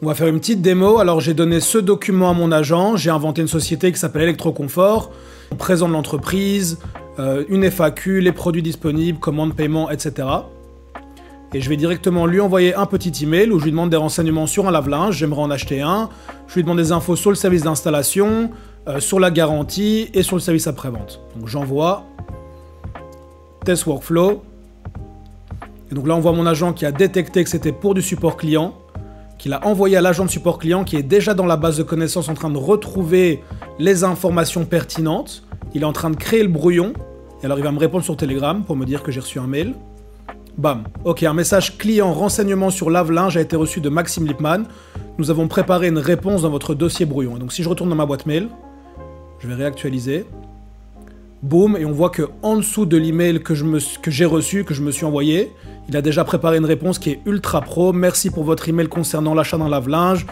On va faire une petite démo. Alors j'ai donné ce document à mon agent, j'ai inventé une société qui s'appelle Electroconfort, on présente l'entreprise, une FAQ, les produits disponibles, commande, paiement, etc. Et je vais directement lui envoyer un petit email où je lui demande des renseignements sur un lave-linge, j'aimerais en acheter un. Je lui demande des infos sur le service d'installation, sur la garantie et sur le service après-vente. Donc j'envoie, test workflow. Et donc là on voit mon agent qui a détecté que c'était pour du support client, qu'il a envoyé à l'agent de support client qui est déjà dans la base de connaissances en train de retrouver les informations pertinentes. Il est en train de créer le brouillon. Et alors il va me répondre sur Telegram pour me dire que j'ai reçu un mail. Bam. Ok, un message client renseignement sur lave-linge a été reçu de Maxime Lipman. Nous avons préparé une réponse dans votre dossier brouillon. Et donc si je retourne dans ma boîte mail, je vais réactualiser. Boum, et on voit que en dessous de l'email que j'ai reçu, que je me suis envoyé, il a déjà préparé une réponse qui est ultra pro. Merci pour votre email concernant l'achat d'un lave-linge.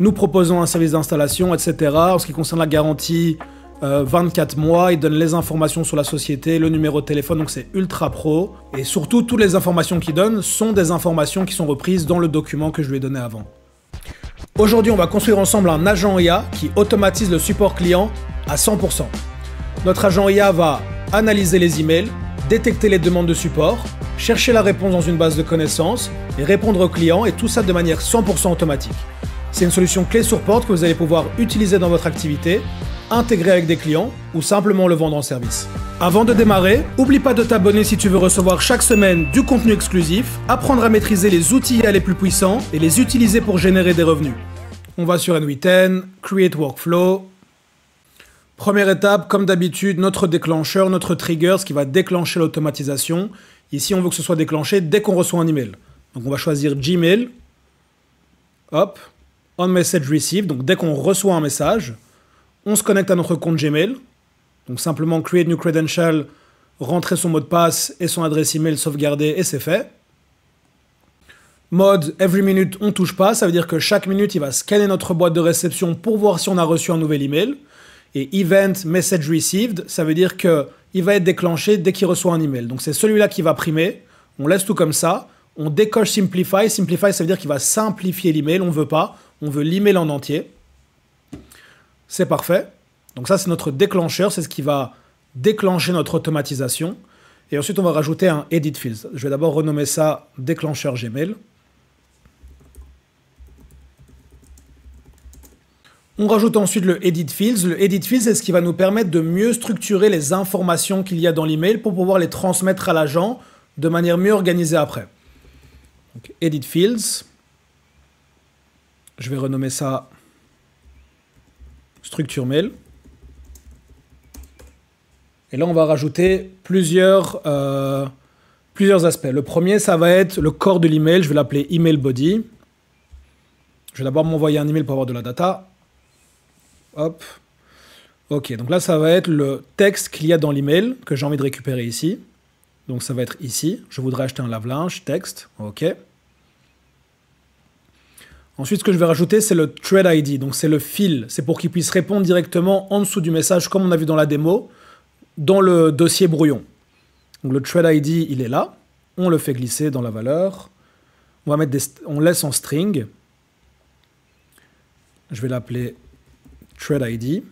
Nous proposons un service d'installation, etc. En ce qui concerne la garantie, 24 mois, il donne les informations sur la société, le numéro de téléphone, donc c'est ultra pro. Et surtout, toutes les informations qu'il donne sont des informations qui sont reprises dans le document que je lui ai donné avant. Aujourd'hui, on va construire ensemble un agent IA qui automatise le support client à 100%. Notre agent IA va analyser les emails, détecter les demandes de support, chercher la réponse dans une base de connaissances et répondre aux clients, et tout ça de manière 100% automatique. C'est une solution clé sur porte que vous allez pouvoir utiliser dans votre activité, intégrer avec des clients ou simplement le vendre en service. Avant de démarrer, n'oublie pas de t'abonner si tu veux recevoir chaque semaine du contenu exclusif, apprendre à maîtriser les outils IA les plus puissants et les utiliser pour générer des revenus. On va sur N8N, Create Workflow. Première étape, comme d'habitude, notre déclencheur, notre trigger, ce qui va déclencher l'automatisation. Ici, on veut que ce soit déclenché dès qu'on reçoit un email. Donc on va choisir Gmail. Hop, On Message Received, donc dès qu'on reçoit un message, on se connecte à notre compte Gmail. Donc simplement Create New Credential, rentrer son mot de passe et son adresse email sauvegardée et c'est fait. Mode Every Minute, on ne touche pas. Ça veut dire que chaque minute, il va scanner notre boîte de réception pour voir si on a reçu un nouvel email. Et Event Message Received, ça veut dire qu'il va être déclenché dès qu'il reçoit un email. Donc c'est celui-là qui va primer. On laisse tout comme ça. On décoche Simplify. Simplify, ça veut dire qu'il va simplifier l'email. On ne veut pas. On veut l'email en entier. C'est parfait. Donc ça, c'est notre déclencheur. C'est ce qui va déclencher notre automatisation. Et ensuite, on va rajouter un Edit Fields. Je vais d'abord renommer ça déclencheur Gmail. On rajoute ensuite le Edit Fields. Le Edit Fields, c'est ce qui va nous permettre de mieux structurer les informations qu'il y a dans l'email pour pouvoir les transmettre à l'agent de manière mieux organisée après. Donc, Edit Fields. Je vais renommer ça Structure Mail. Et là, on va rajouter plusieurs aspects. Le premier, ça va être le corps de l'email. Je vais l'appeler Email Body. Je vais d'abord m'envoyer un email pour avoir de la data. Hop. Ok, donc là, ça va être le texte qu'il y a dans l'email que j'ai envie de récupérer ici. Donc ça va être ici. Je voudrais acheter un lave-linge, texte. Ok. Ensuite, ce que je vais rajouter, c'est le Thread ID. Donc c'est le fil. C'est pour qu'il puisse répondre directement en dessous du message, comme on a vu dans la démo, dans le dossier brouillon. Donc le Thread ID, il est là. On le fait glisser dans la valeur. On laisse en string. Je vais l'appeler Thread ID,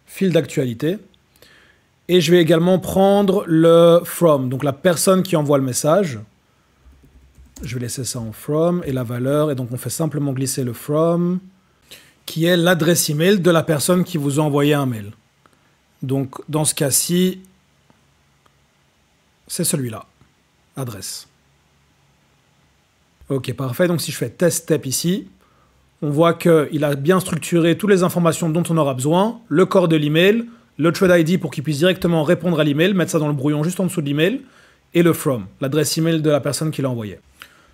fil d'actualité. Et je vais également prendre le from, donc la personne qui envoie le message. Je vais laisser ça en from et la valeur. Et donc on fait simplement glisser le from, qui est l'adresse email de la personne qui vous a envoyé un mail. Donc dans ce cas-ci, c'est celui-là, adresse. Ok, parfait. Donc si je fais test step ici, on voit qu'il a bien structuré toutes les informations dont on aura besoin, le corps de l'email, le Thread ID pour qu'il puisse directement répondre à l'email, mettre ça dans le brouillon juste en dessous de l'email, et le from, l'adresse email de la personne qui l'a envoyé.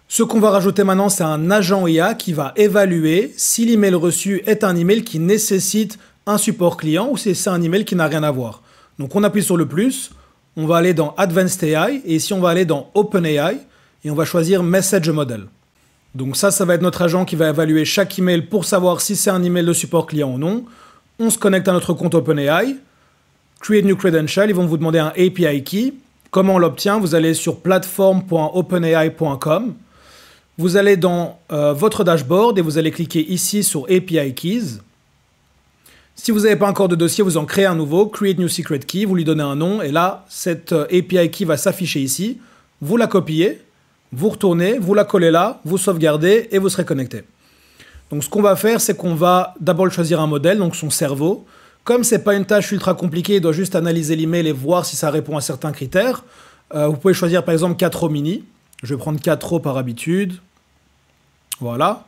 Ce qu'on va rajouter maintenant, c'est un agent IA qui va évaluer si l'email reçu est un email qui nécessite un support client ou si c'est un email qui n'a rien à voir. Donc on appuie sur le plus, on va aller dans Advanced AI, et ici on va aller dans OpenAI, et on va choisir Message Model. Donc ça va être notre agent qui va évaluer chaque email pour savoir si c'est un email de support client ou non. On se connecte à notre compte OpenAI. Create New Credential, ils vont vous demander un API Key. Comment on l'obtient? Vous allez sur platform.openai.com. Vous allez dans votre dashboard et vous allez cliquer ici sur API Keys. Si vous n'avez pas encore de dossier, vous en créez un nouveau, Create New Secret Key, vous lui donnez un nom et là, cette API Key va s'afficher ici. Vous la copiez, vous retournez, vous la collez là, vous sauvegardez et vous serez connecté. Donc ce qu'on va faire, c'est qu'on va d'abord choisir un modèle, donc son cerveau. Comme ce n'est pas une tâche ultra compliquée, il doit juste analyser l'email et voir si ça répond à certains critères. Vous pouvez choisir par exemple 4O mini. Je vais prendre 4O par habitude. Voilà.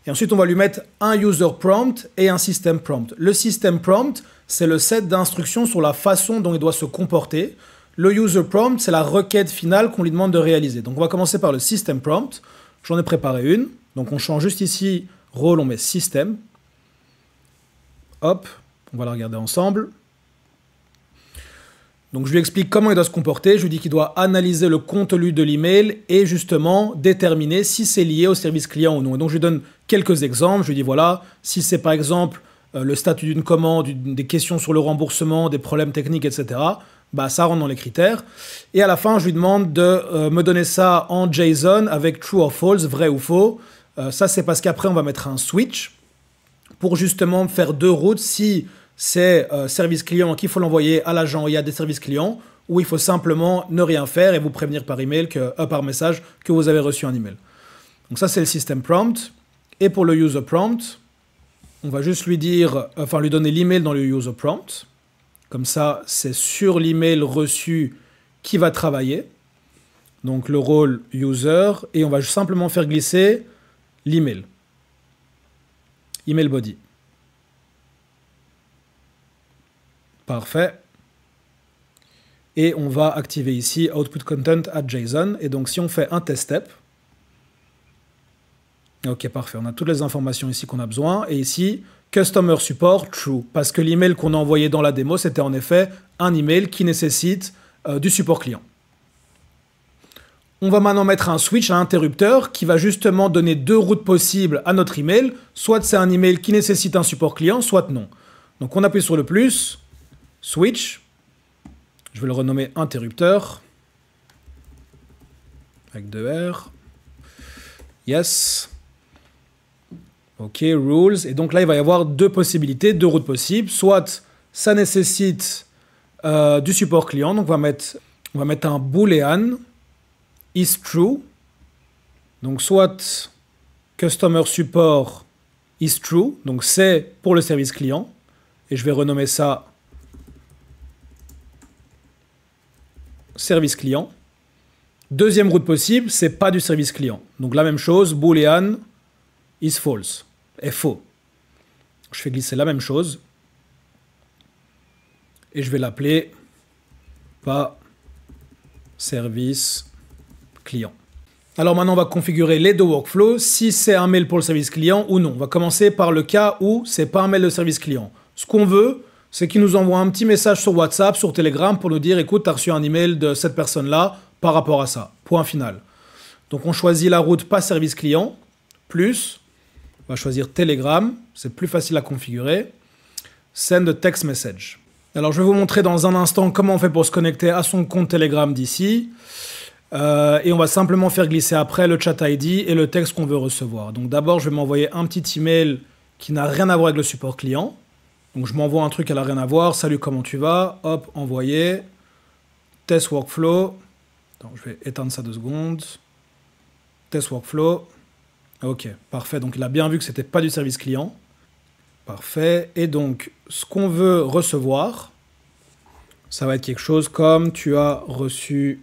Et ensuite, on va lui mettre un user prompt et un system prompt. Le system prompt, c'est le set d'instructions sur la façon dont il doit se comporter. Le user prompt, c'est la requête finale qu'on lui demande de réaliser. Donc, on va commencer par le system prompt. J'en ai préparé une. Donc, on change juste ici, rôle, on met system. Hop, on va la regarder ensemble. Donc, je lui explique comment il doit se comporter. Je lui dis qu'il doit analyser le contenu de l'email et justement déterminer si c'est lié au service client ou non. Et donc, je lui donne quelques exemples. Je lui dis, voilà, si c'est par exemple le statut d'une commande, des questions sur le remboursement, des problèmes techniques, etc., bah, ça rentre dans les critères. Et à la fin, je lui demande de me donner ça en JSON avec true or false, vrai ou faux. Ça, c'est parce qu'après, on va mettre un switch pour justement faire deux routes si c'est service client qu'il faut l'envoyer à l'agent et à des services clients, ou il faut simplement ne rien faire et vous prévenir par email par message que vous avez reçu un email. Donc ça, c'est le system prompt. Et pour le user prompt, on va juste lui dire, enfin lui donner l'email dans le user prompt. Comme ça, c'est sur l'email reçu qui va travailler. Donc le rôle user, et on va simplement faire glisser l'email. Email body. Parfait. Et on va activer ici output content at JSON. Et donc si on fait un test step, ok, parfait, on a toutes les informations ici qu'on a besoin. Et ici, customer support true, parce que l'email qu'on a envoyé dans la démo, c'était en effet un email qui nécessite du support client. On va maintenant mettre un switch, un interrupteur, qui va justement donner deux routes possibles à notre email. Soit c'est un email qui nécessite un support client, soit non. Donc on appuie sur le plus, switch, je vais le renommer interrupteur, avec 2 R, yes, ok, rules, et donc là il va y avoir deux possibilités, deux routes possibles, soit ça nécessite du support client, donc on va mettre un boolean is true, donc soit customer support is true, donc c'est pour le service client, et je vais renommer ça service client. Deuxième route possible, c'est pas du service client. Donc la même chose, boolean is false, est faux. Je fais glisser la même chose et je vais l'appeler pas service client. Alors maintenant, on va configurer les deux workflows, si c'est un mail pour le service client ou non. On va commencer par le cas où c'est pas un mail de service client. Ce qu'on veut, c'est qu'il nous envoie un petit message sur WhatsApp, sur Telegram, pour nous dire, écoute, tu as reçu un email de cette personne-là par rapport à ça. Point final. Donc on choisit la route pas service client, plus, on va choisir Telegram, c'est plus facile à configurer, send a text message. Alors je vais vous montrer dans un instant comment on fait pour se connecter à son compte Telegram d'ici. Et on va simplement faire glisser après le chat ID et le texte qu'on veut recevoir. Donc d'abord, je vais m'envoyer un petit email qui n'a rien à voir avec le support client. Donc je m'envoie un truc qui n'a rien à voir. Salut, comment tu vas? Hop, envoyer. Test workflow. Attends, je vais éteindre ça 2 secondes. Test workflow. Ok, parfait. Donc il a bien vu que c'était pas du service client. Parfait. Et donc, ce qu'on veut recevoir, ça va être quelque chose comme tu as reçu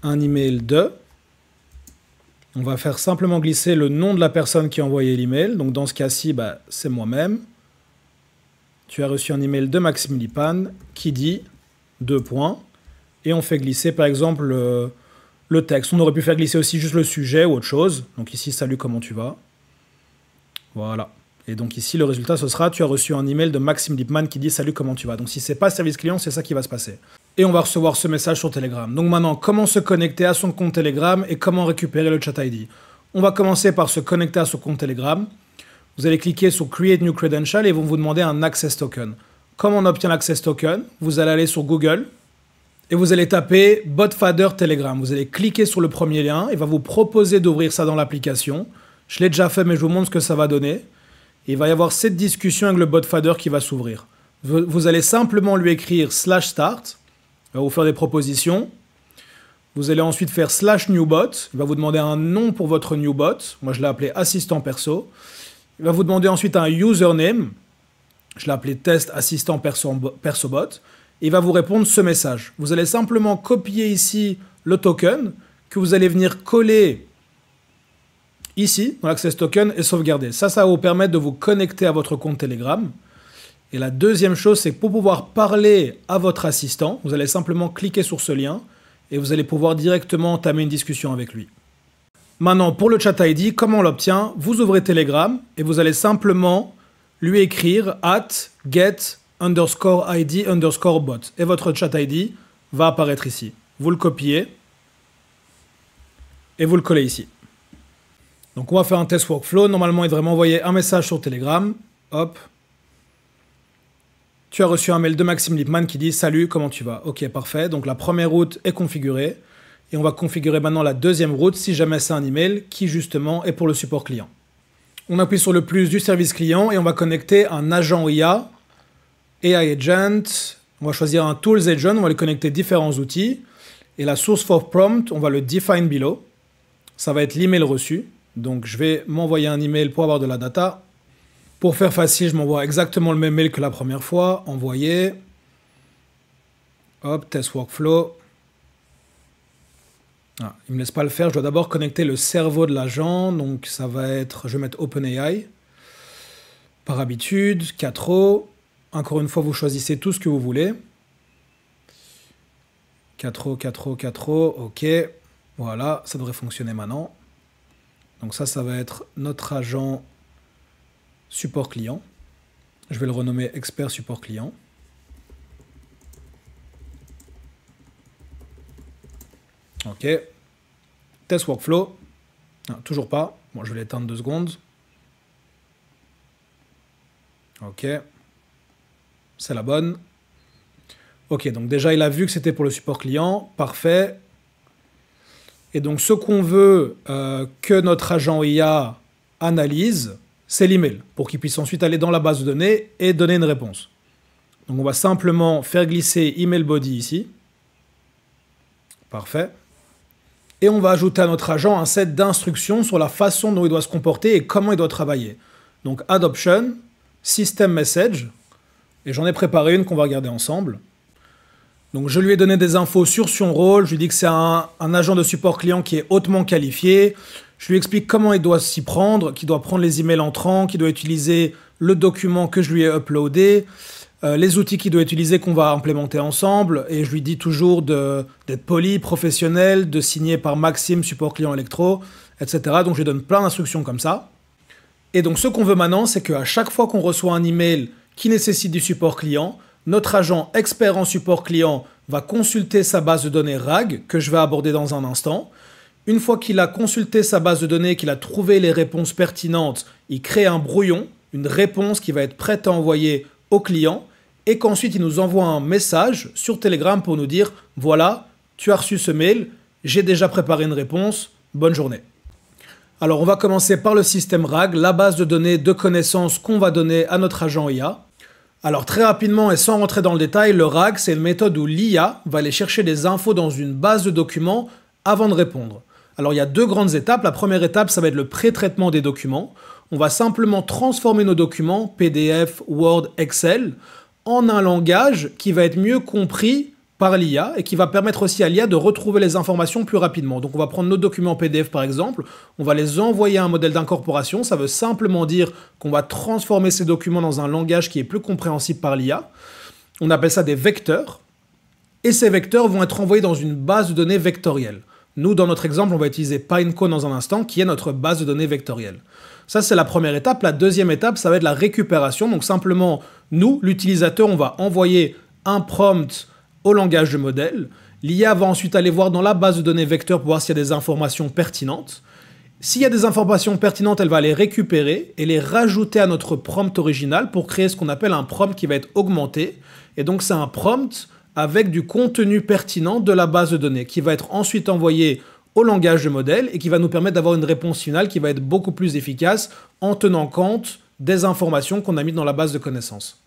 un email de. On va faire simplement glisser le nom de la personne qui a envoyé l'email. Donc dans ce cas-ci, bah, c'est moi-même. Tu as reçu un email de Maxime Lipan qui dit 2 points. Et on fait glisser par exemple le texte. On aurait pu faire glisser aussi juste le sujet ou autre chose. Donc ici, salut, comment tu vas? Voilà. Et donc ici, le résultat, ce sera tu as reçu un email de Maxime Lippmann qui dit salut, comment tu vas? Donc si c'est pas service client, c'est ça qui va se passer. Et on va recevoir ce message sur Telegram. Donc maintenant, comment se connecter à son compte Telegram et comment récupérer le chat ID? On va commencer par se connecter à son compte Telegram. Vous allez cliquer sur Create New Credential et ils vont vous demander un Access Token. Comment on obtient l'Access Token? Vous allez aller sur Google Et vous allez taper Botfader Telegram. Vous allez cliquer sur le premier lien. Il va vous proposer d'ouvrir ça dans l'application. Je l'ai déjà fait, mais je vous montre ce que ça va donner. Et il va y avoir cette discussion avec le Botfader qui va s'ouvrir. Vous allez simplement lui écrire /start. Il va vous faire des propositions. Vous allez ensuite faire /newbot. Il va vous demander un nom pour votre new bot. Moi, je l'ai appelé assistant perso. Il va vous demander ensuite un username. Je l'ai appelé test assistant persobot. Et il va vous répondre ce message. Vous allez simplement copier ici le token que vous allez venir coller ici dans l'Access Token et sauvegarder. Ça va vous permettre de vous connecter à votre compte Telegram. Et la deuxième chose, c'est que pour pouvoir parler à votre assistant, vous allez simplement cliquer sur ce lien et vous allez pouvoir directement entamer une discussion avec lui. Maintenant, pour le chat ID, comment on l'obtient? Vous ouvrez Telegram et vous allez simplement lui écrire @get_id_bot et votre chat ID va apparaître ici. Vous le copiez et vous le collez ici. Donc on va faire un test workflow. Normalement, il devrait m'envoyer un message sur Telegram. Hop. Tu as reçu un mail de Maxime Lipman qui dit « Salut, comment tu vas ?» Ok, parfait. Donc la première route est configurée. Et on va configurer maintenant la deuxième route si jamais c'est un email qui justement est pour le support client. On appuie sur le plus du service client et on va connecter un agent IA, AI Agent. On va choisir un Tools Agent, on va lui connecter différents outils. Et la source for prompt, on va le define below. Ça va être l'email reçu. Donc je vais m'envoyer un email pour avoir de la data. Pour faire facile, je m'envoie exactement le même mail que la première fois. Envoyer. Hop, test workflow. Ah, il ne me laisse pas le faire. Je dois d'abord connecter le cerveau de l'agent. Donc ça va être, je vais mettre OpenAI. Par habitude, 4O. Encore une fois, vous choisissez tout ce que vous voulez. 4O, 4O, 4O. OK. Voilà, ça devrait fonctionner maintenant. Donc ça va être notre agent support client. Je vais le renommer expert support client. OK. Test workflow. Non, toujours pas. Bon, je vais l'éteindre 2 secondes. OK. C'est la bonne. OK, donc déjà, il a vu que c'était pour le support client. Parfait. Et donc, ce qu'on veut que notre agent IA analyse, c'est l'email, pour qu'il puisse ensuite aller dans la base de données et donner une réponse. Donc, on va simplement faire glisser email body ici. Parfait. Et on va ajouter à notre agent un set d'instructions sur la façon dont il doit se comporter et comment il doit travailler. Donc, adoption, system message, et j'en ai préparé une qu'on va regarder ensemble. Donc je lui ai donné des infos sur son rôle, je lui dis que c'est un agent de support client qui est hautement qualifié, je lui explique comment il doit s'y prendre, qu'il doit prendre les emails entrants, qu'il doit utiliser le document que je lui ai uploadé, les outils qu'il doit utiliser qu'on va implémenter ensemble, et je lui dis toujours d'être poli, professionnel, de signer par Maxime, support client électro, etc. Donc je lui donne plein d'instructions comme ça. Et donc ce qu'on veut maintenant, c'est qu'à chaque fois qu'on reçoit un email qui nécessite du support client, notre agent expert en support client va consulter sa base de données RAG, que je vais aborder dans un instant. Une fois qu'il a consulté sa base de données, qu'il a trouvé les réponses pertinentes, il crée un brouillon, une réponse qui va être prête à envoyer au client, et qu'ensuite il nous envoie un message sur Telegram pour nous dire « Voilà, tu as reçu ce mail, j'ai déjà préparé une réponse, bonne journée ». Alors on va commencer par le système RAG, la base de données de connaissances qu'on va donner à notre agent IA. Alors très rapidement et sans rentrer dans le détail, le RAG, c'est une méthode où l'IA va aller chercher des infos dans une base de documents avant de répondre. Alors il y a 2 grandes étapes. La première étape, ça va être le pré-traitement des documents. On va simplement transformer nos documents, PDF, Word, Excel, en un langage qui va être mieux compris par l'IA et qui va permettre aussi à l'IA de retrouver les informations plus rapidement. Donc on va prendre nos documents PDF par exemple, on va les envoyer à un modèle d'incorporation, ça veut simplement dire qu'on va transformer ces documents dans un langage qui est plus compréhensible par l'IA. On appelle ça des vecteurs, et ces vecteurs vont être envoyés dans une base de données vectorielle. Nous, dans notre exemple, on va utiliser Pinecone dans un instant, qui est notre base de données vectorielle. Ça, c'est la première étape. La deuxième étape, ça va être la récupération. Donc simplement, nous, l'utilisateur, on va envoyer un prompt au langage de modèle. L'IA va ensuite aller voir dans la base de données vecteur pour voir s'il y a des informations pertinentes. S'il y a des informations pertinentes, elle va les récupérer et les rajouter à notre prompt original pour créer ce qu'on appelle un prompt qui va être augmenté. Et donc c'est un prompt avec du contenu pertinent de la base de données qui va être ensuite envoyé au langage de modèle et qui va nous permettre d'avoir une réponse finale qui va être beaucoup plus efficace en tenant compte des informations qu'on a mises dans la base de connaissances.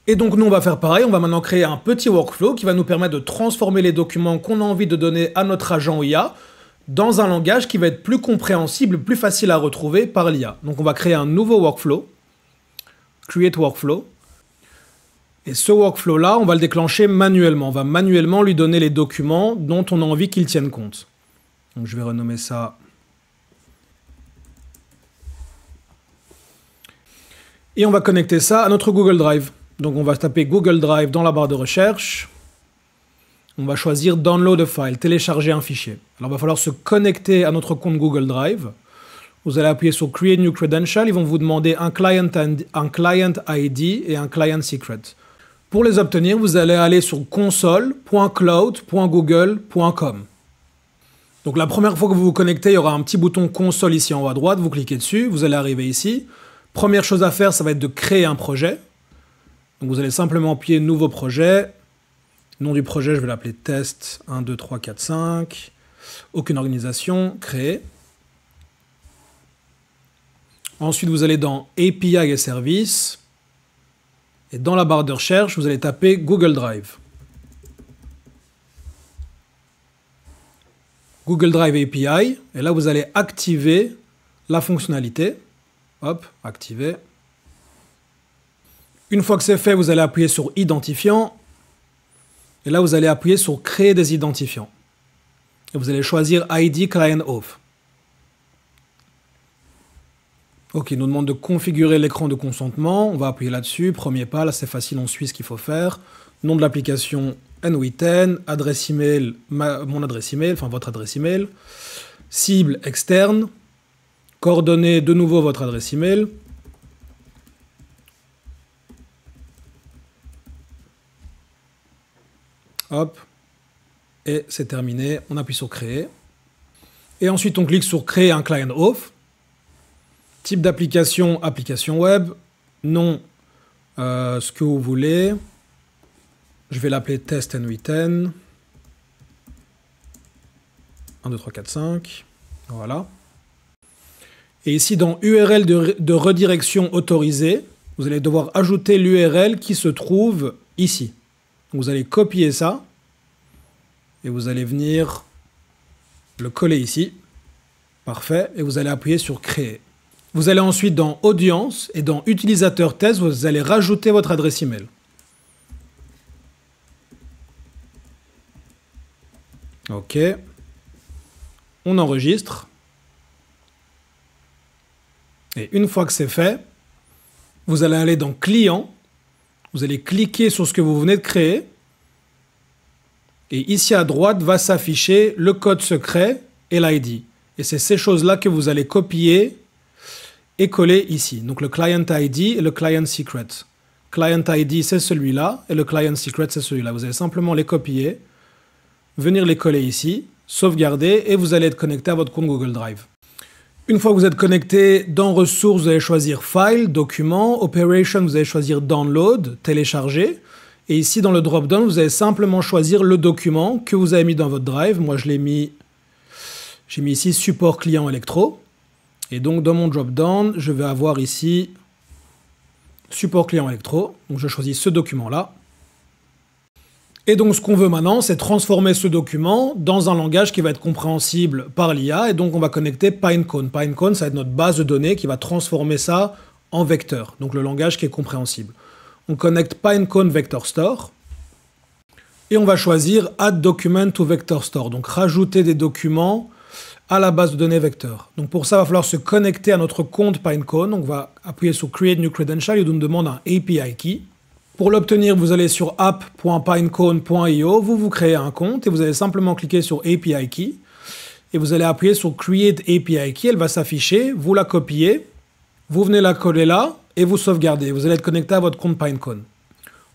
Et donc nous on va faire pareil, on va maintenant créer un petit workflow qui va nous permettre de transformer les documents qu'on a envie de donner à notre agent IA dans un langage qui va être plus compréhensible, plus facile à retrouver par l'IA. Donc on va créer un nouveau workflow, Create Workflow. Et ce workflow-là, on va le déclencher manuellement. On va manuellement lui donner les documents dont on a envie qu'il tienne compte. Donc je vais renommer ça. Et on va connecter ça à notre Google Drive. Donc on va taper Google Drive dans la barre de recherche. On va choisir Download a file, télécharger un fichier. Alors il va falloir se connecter à notre compte Google Drive. Vous allez appuyer sur Create New Credential. Ils vont vous demander un client ID et un client secret. Pour les obtenir, vous allez aller sur console.cloud.google.com. Donc la première fois que vous vous connectez, il y aura un petit bouton console ici en haut à droite. Vous cliquez dessus, vous allez arriver ici. Première chose à faire, ça va être de créer un projet. Donc vous allez simplement appuyer Nouveau projet. Nom du projet, je vais l'appeler Test 1, 2, 3, 4, 5. Aucune organisation, créer. Ensuite, vous allez dans API et services. Et dans la barre de recherche, vous allez taper Google Drive. Google Drive API. Et là, vous allez activer la fonctionnalité. Hop, activer. Une fois que c'est fait, vous allez appuyer sur Identifiant. Et là, vous allez appuyer sur Créer des identifiants. Et vous allez choisir ID Client Auth. Ok, il nous demande de configurer l'écran de consentement. On va appuyer là-dessus. Premier pas, là c'est facile, on suit ce qu'il faut faire. Nom de l'application NW10, adresse email, mon adresse email, enfin votre adresse email. Cible externe. Coordonnées, de nouveau votre adresse email. Hop. Et c'est terminé. On appuie sur Créer. Et ensuite, on clique sur Créer un Client Auth. Type d'application, application web. Nom, ce que vous voulez. Je vais l'appeler Test NW10. 1, 2, 3, 4, 5. Voilà. Et ici, dans URL de redirection autorisée, vous allez devoir ajouter l'URL qui se trouve ici. Donc vous allez copier ça. Et vous allez venir le coller ici. Parfait. Et vous allez appuyer sur Créer. Vous allez ensuite dans Audience et dans Utilisateur test, vous allez rajouter votre adresse email. OK. On enregistre. Et une fois que c'est fait, vous allez aller dans Client. Vous allez cliquer sur ce que vous venez de créer. Et ici à droite va s'afficher le code secret et l'ID. Et c'est ces choses-là que vous allez copier et coller ici. Donc le Client ID et le Client Secret. Client ID, c'est celui-là, et le Client Secret, c'est celui-là. Vous allez simplement les copier, venir les coller ici, sauvegarder, et vous allez être connecté à votre compte Google Drive. Une fois que vous êtes connecté, dans Ressources, vous allez choisir File, Document, Operation, vous allez choisir Download, Télécharger, et ici dans le drop-down, vous allez simplement choisir le document que vous avez mis dans votre Drive. Moi, j'ai mis ici Support Client Electro. Et donc, dans mon drop-down, je vais avoir ici Support Client Electro. Donc, je choisis ce document-là. Et donc, ce qu'on veut maintenant, c'est transformer ce document dans un langage qui va être compréhensible par l'IA. Et donc, on va connecter Pinecone. Pinecone, ça va être notre base de données qui va transformer ça en vecteur. Donc, le langage qui est compréhensible. On connecte Pinecone Vector Store. Et on va choisir Add Document to Vector Store. Donc, rajouter des documents à la base de données vecteur. Donc pour ça, il va falloir se connecter à notre compte Pinecone. Donc on va appuyer sur Create New Credential. Il nous demande un API Key. Pour l'obtenir, vous allez sur app.pinecone.io. Vous créez un compte et vous allez simplement cliquer sur API Key. Et vous allez appuyer sur Create API Key. Elle va s'afficher. Vous la copiez. Vous venez la coller là et vous sauvegardez. Vous allez être connecté à votre compte Pinecone.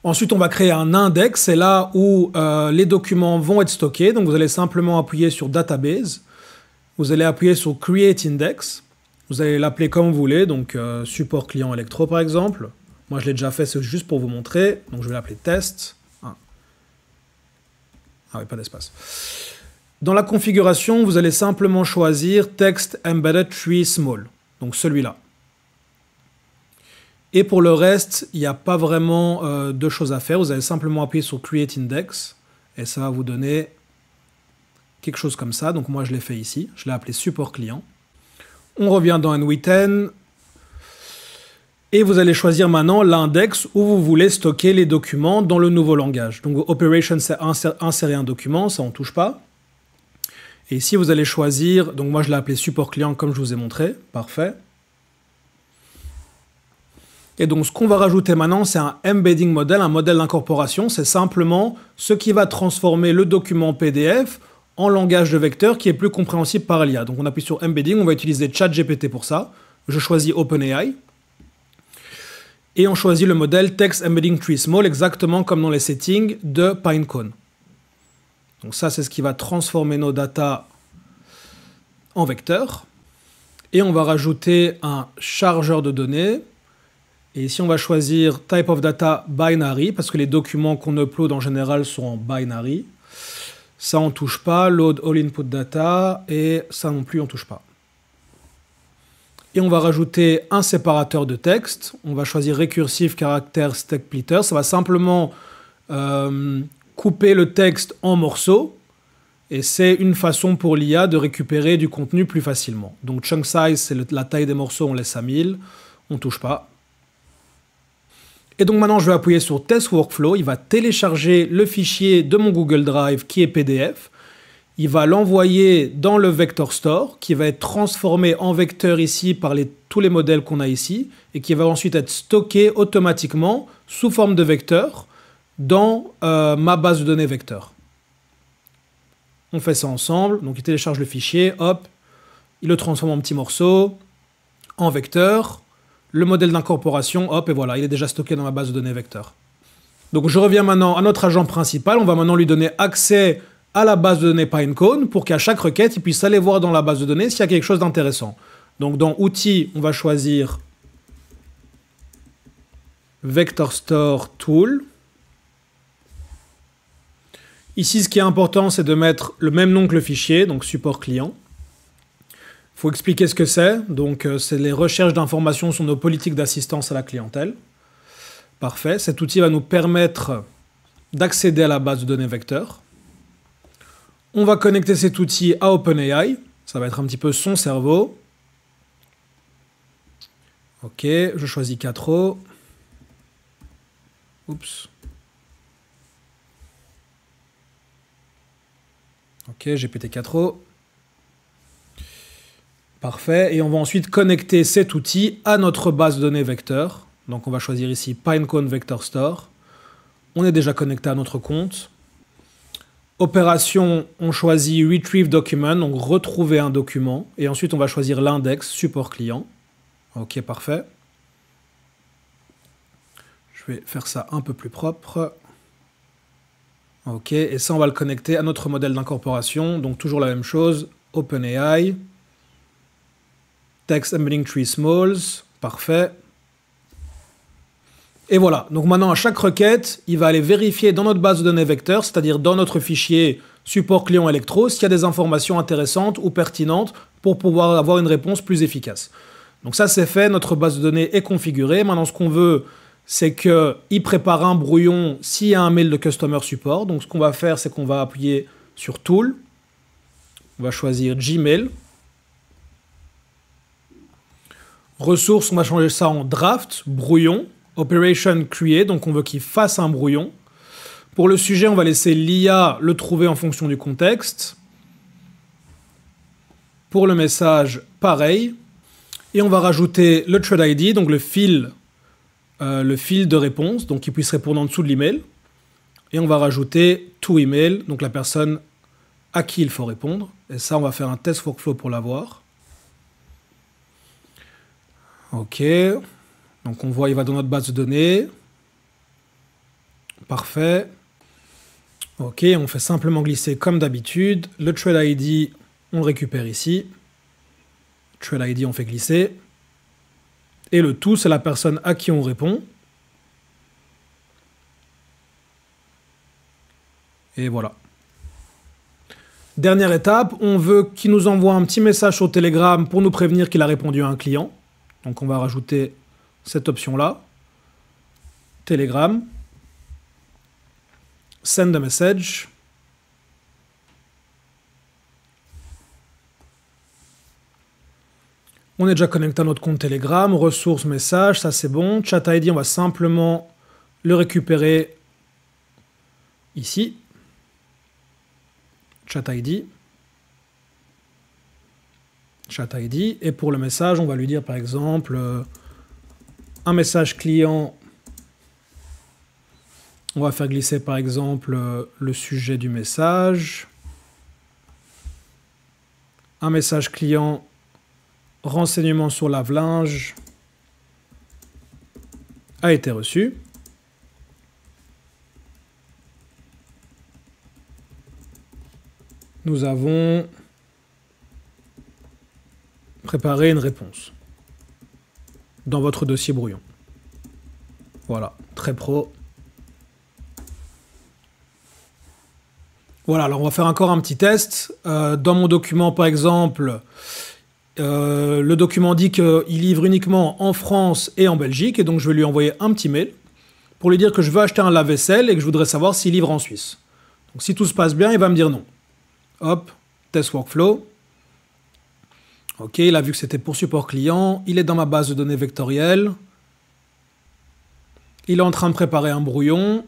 Ensuite, on va créer un index. C'est là où les documents vont être stockés. Donc vous allez simplement appuyer sur Database. Vous allez appuyer sur Create Index. Vous allez l'appeler comme vous voulez, donc support client électro par exemple. Moi je l'ai déjà fait, c'est juste pour vous montrer. Donc je vais l'appeler test 1, Ah oui, pas d'espace. Dans la configuration, vous allez simplement choisir Text Embedded Tree Small, donc celui-là. Et pour le reste, il n'y a pas vraiment de choses à faire. Vous allez simplement appuyer sur Create Index et ça va vous donner quelque chose comme ça. Donc moi, je l'ai fait ici. Je l'ai appelé Support Client. On revient dans NV10 et vous allez choisir maintenant l'index où vous voulez stocker les documents dans le nouveau langage. Donc Operation, c'est insérer un document, ça on ne touche pas. Et ici, vous allez choisir, donc moi je l'ai appelé Support Client comme je vous ai montré. Parfait. Et donc, ce qu'on va rajouter maintenant, c'est un embedding model, un modèle d'incorporation. C'est simplement ce qui va transformer le document PDF en langage de vecteur qui est plus compréhensible par l'IA. Donc, on appuie sur embedding, on va utiliser ChatGPT pour ça. Je choisis OpenAI. Et on choisit le modèle Text Embedding Tree Small, exactement comme dans les settings de Pinecone. Donc ça, c'est ce qui va transformer nos datas en vecteur. Et on va rajouter un chargeur de données. Et ici, on va choisir Type of Data Binary, parce que les documents qu'on upload en général sont en binary. Ça, on ne touche pas. Load All Input Data, et ça non plus, on ne touche pas. Et on va rajouter un séparateur de texte. On va choisir Recursive Character Stack Splitter. Ça va simplement couper le texte en morceaux. Et c'est une façon pour l'IA de récupérer du contenu plus facilement. Donc Chunk Size, c'est la taille des morceaux, on laisse à 1000. On ne touche pas. Et donc maintenant, je vais appuyer sur Test Workflow. Il va télécharger le fichier de mon Google Drive qui est PDF. Il va l'envoyer dans le Vector Store qui va être transformé en vecteur ici par tous les modèles qu'on a ici et qui va ensuite être stocké automatiquement sous forme de vecteur dans ma base de données vecteur. On fait ça ensemble. Donc il télécharge le fichier, hop, il le transforme en petits morceaux, en vecteur. Le modèle d'incorporation, hop, et voilà, il est déjà stocké dans ma base de données vecteur. Donc je reviens maintenant à notre agent principal. On va maintenant lui donner accès à la base de données Pinecone pour qu'à chaque requête, il puisse aller voir dans la base de données s'il y a quelque chose d'intéressant. Donc dans Outils, on va choisir Vector Store Tool. Ici, ce qui est important, c'est de mettre le même nom que le fichier, donc support client. Il faut expliquer ce que c'est. Donc, c'est les recherches d'informations sur nos politiques d'assistance à la clientèle. Parfait. Cet outil va nous permettre d'accéder à la base de données vecteur. On va connecter cet outil à OpenAI. Ça va être un petit peu son cerveau. Ok, je choisis 4O. Oups. Ok, GPT-4o. Parfait. Et on va ensuite connecter cet outil à notre base de données vecteur. Donc on va choisir ici Pinecone Vector Store. On est déjà connecté à notre compte. Opération, on choisit Retrieve Document, donc retrouver un document. Et ensuite on va choisir l'index support client. Ok, parfait. Je vais faire ça un peu plus propre. Ok, et ça on va le connecter à notre modèle d'incorporation. Donc toujours la même chose, OpenAI. Text Embedding Tree Smalls, parfait. Et voilà, donc maintenant à chaque requête, il va aller vérifier dans notre base de données vecteur, c'est-à-dire dans notre fichier support client électro, s'il y a des informations intéressantes ou pertinentes pour pouvoir avoir une réponse plus efficace. Donc ça c'est fait, notre base de données est configurée. Maintenant ce qu'on veut, c'est qu'il prépare un brouillon s'il y a un mail de Customer Support. Donc ce qu'on va faire, c'est qu'on va appuyer sur Tool, on va choisir Gmail. Ressources, on va changer ça en draft, brouillon, operation create, donc on veut qu'il fasse un brouillon. Pour le sujet, on va laisser l'IA le trouver en fonction du contexte. Pour le message, pareil. Et on va rajouter le thread ID, donc le fil de réponse, donc qu'il puisse répondre en dessous de l'email. Et on va rajouter to email, donc la personne à qui il faut répondre. Et ça, on va faire un test workflow pour l'avoir. Ok, donc on voit, il va dans notre base de données. Parfait. Ok, on fait simplement glisser comme d'habitude. Le thread ID, on le récupère ici. Thread ID, on fait glisser. Et le tout, c'est la personne à qui on répond. Et voilà. Dernière étape, on veut qu'il nous envoie un petit message sur Telegram pour nous prévenir qu'il a répondu à un client. Donc on va rajouter cette option-là. Telegram. Send a message. On est déjà connecté à notre compte Telegram. Ressources, messages, ça c'est bon. Chat ID, on va simplement le récupérer ici. Chat ID. Chat ID. Et pour le message, on va lui dire par exemple un message client. On va faire glisser par exemple le sujet du message. Un message client, renseignement sur lave-linge a été reçu. Nous avons préparé une réponse dans votre dossier brouillon. Voilà, très pro. Voilà, alors on va faire encore un petit test. Dans mon document, par exemple, le document dit qu'il livre uniquement en France et en Belgique, et donc je vais lui envoyer un petit mail pour lui dire que je veux acheter un lave-vaisselle et que je voudrais savoir s'il livre en Suisse. Donc si tout se passe bien, il va me dire non. Hop, test workflow. Ok, il a vu que c'était pour support client. Il est dans ma base de données vectorielle. Il est en train de préparer un brouillon.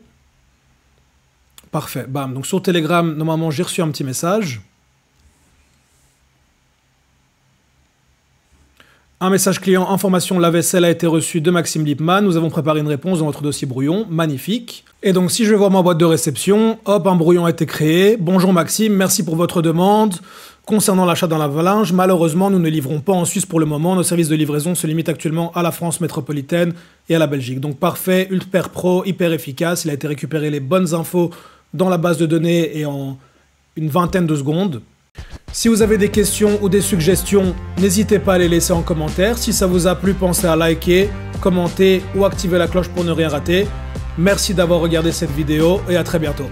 Parfait, bam. Donc sur Telegram, normalement, j'ai reçu un petit message. Un message client, information, la vaisselle a été reçue de Maxime Lipman. Nous avons préparé une réponse dans votre dossier brouillon. Magnifique. Et donc, si je vais voir ma boîte de réception, hop, un brouillon a été créé. Bonjour Maxime, merci pour votre demande. Concernant l'achat dans lave-linge, malheureusement, nous ne livrons pas en Suisse pour le moment. Nos services de livraison se limitent actuellement à la France métropolitaine et à la Belgique. Donc, parfait, hyper pro, hyper efficace. Il a été récupéré les bonnes infos dans la base de données et en une vingtaine de secondes. Si vous avez des questions ou des suggestions, n'hésitez pas à les laisser en commentaire. Si ça vous a plu, pensez à liker, commenter ou activer la cloche pour ne rien rater. Merci d'avoir regardé cette vidéo et à très bientôt.